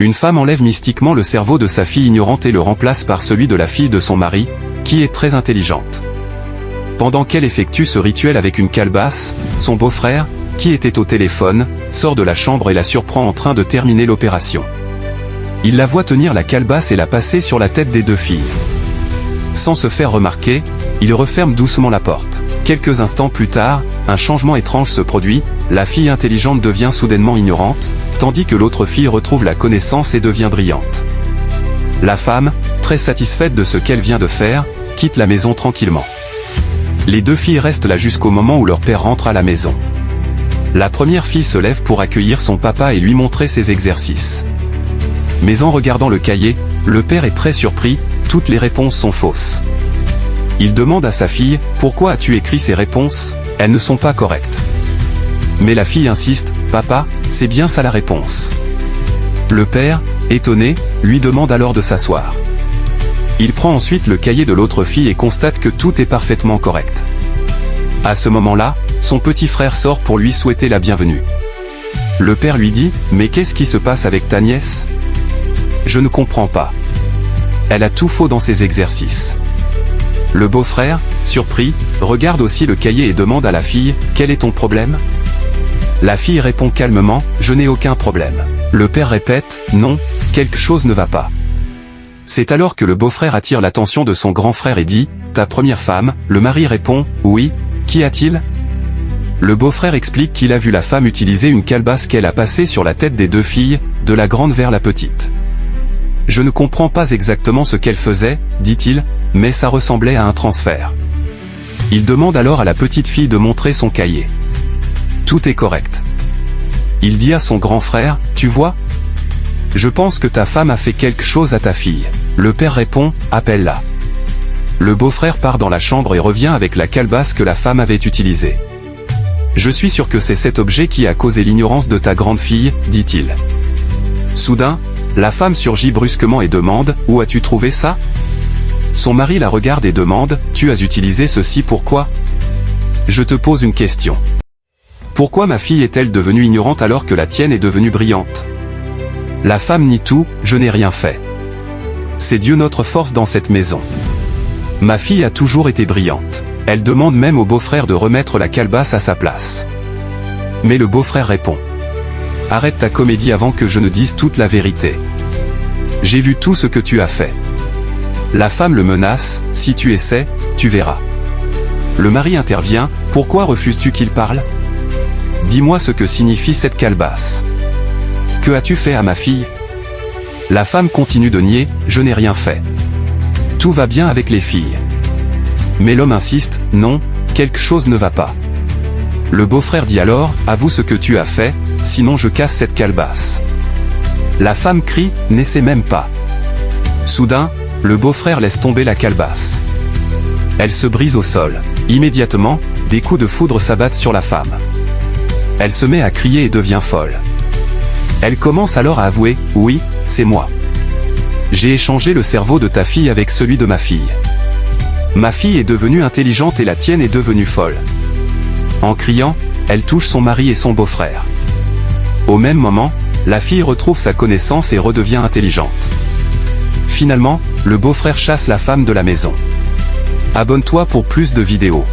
Une femme enlève mystiquement le cerveau de sa fille ignorante et le remplace par celui de la fille de son mari, qui est très intelligente. Pendant qu'elle effectue ce rituel avec une calebasse, son beau-frère, qui était au téléphone, sort de la chambre et la surprend en train de terminer l'opération. Il la voit tenir la calebasse et la passer sur la tête des deux filles. Sans se faire remarquer, il referme doucement la porte. Quelques instants plus tard, un changement étrange se produit, la fille intelligente devient soudainement ignorante, tandis que l'autre fille retrouve la connaissance et devient brillante. La femme, très satisfaite de ce qu'elle vient de faire, quitte la maison tranquillement. Les deux filles restent là jusqu'au moment où leur père rentre à la maison. La première fille se lève pour accueillir son papa et lui montrer ses exercices. Mais en regardant le cahier, le père est très surpris, toutes les réponses sont fausses. Il demande à sa fille, « Pourquoi as-tu écrit ces réponses? Elles ne sont pas correctes. » Mais la fille insiste, « Papa, c'est bien ça la réponse. » Le père, étonné, lui demande alors de s'asseoir. Il prend ensuite le cahier de l'autre fille et constate que tout est parfaitement correct. À ce moment-là, son petit frère sort pour lui souhaiter la bienvenue. Le père lui dit, « Mais qu'est-ce qui se passe avec ta nièce? Je ne comprends pas. Elle a tout faux dans ses exercices. » Le beau-frère, surpris, regarde aussi le cahier et demande à la fille, « Quel est ton problème ?» La fille répond calmement, « Je n'ai aucun problème. » Le père répète, « Non, quelque chose ne va pas. » C'est alors que le beau-frère attire l'attention de son grand frère et dit, « Ta première femme ?» Le mari répond, « Oui, qu'y a-t-il ?» Le beau-frère explique qu'il a vu la femme utiliser une calebasse qu'elle a passée sur la tête des deux filles, de la grande vers la petite. « Je ne comprends pas exactement ce qu'elle faisait, dit-il, mais ça ressemblait à un transfert. » Il demande alors à la petite fille de montrer son cahier. Tout est correct. Il dit à son grand frère, « Tu vois ? Je pense que ta femme a fait quelque chose à ta fille. » Le père répond, « Appelle-la. » Le beau-frère part dans la chambre et revient avec la calebasse que la femme avait utilisée. « Je suis sûr que c'est cet objet qui a causé l'ignorance de ta grande fille, dit-il. Soudain, la femme surgit brusquement et demande, « Où as-tu trouvé ça ?» Son mari la regarde et demande, « Tu as utilisé ceci pourquoi ? Je te pose une question. Pourquoi ma fille est-elle devenue ignorante alors que la tienne est devenue brillante ? » La femme nie tout, « Je n'ai rien fait. C'est Dieu notre force dans cette maison. Ma fille a toujours été brillante. » Elle demande même au beau-frère de remettre la calebasse à sa place. Mais le beau-frère répond, « Arrête ta comédie avant que je ne dise toute la vérité. J'ai vu tout ce que tu as fait. » La femme le menace, « Si tu essaies, tu verras. » Le mari intervient, « Pourquoi refuses-tu qu'il parle ? Dis-moi ce que signifie cette calebasse. Que as-tu fait à ma fille ? » La femme continue de nier, « Je n'ai rien fait. Tout va bien avec les filles. » Mais l'homme insiste, « Non, quelque chose ne va pas. » Le beau-frère dit alors, « Avoue ce que tu as fait, sinon je casse cette calebasse. » La femme crie, « N'essaie même pas. » Soudain, le beau-frère laisse tomber la calebasse. Elle se brise au sol. Immédiatement, des coups de foudre s'abattent sur la femme. Elle se met à crier et devient folle. Elle commence alors à avouer, « Oui, c'est moi. J'ai échangé le cerveau de ta fille avec celui de ma fille. Ma fille est devenue intelligente et la tienne est devenue folle. » En criant, elle touche son mari et son beau-frère. Au même moment, la fille retrouve sa connaissance et redevient intelligente. Finalement, le beau-frère chasse la femme de la maison. Abonne-toi pour plus de vidéos.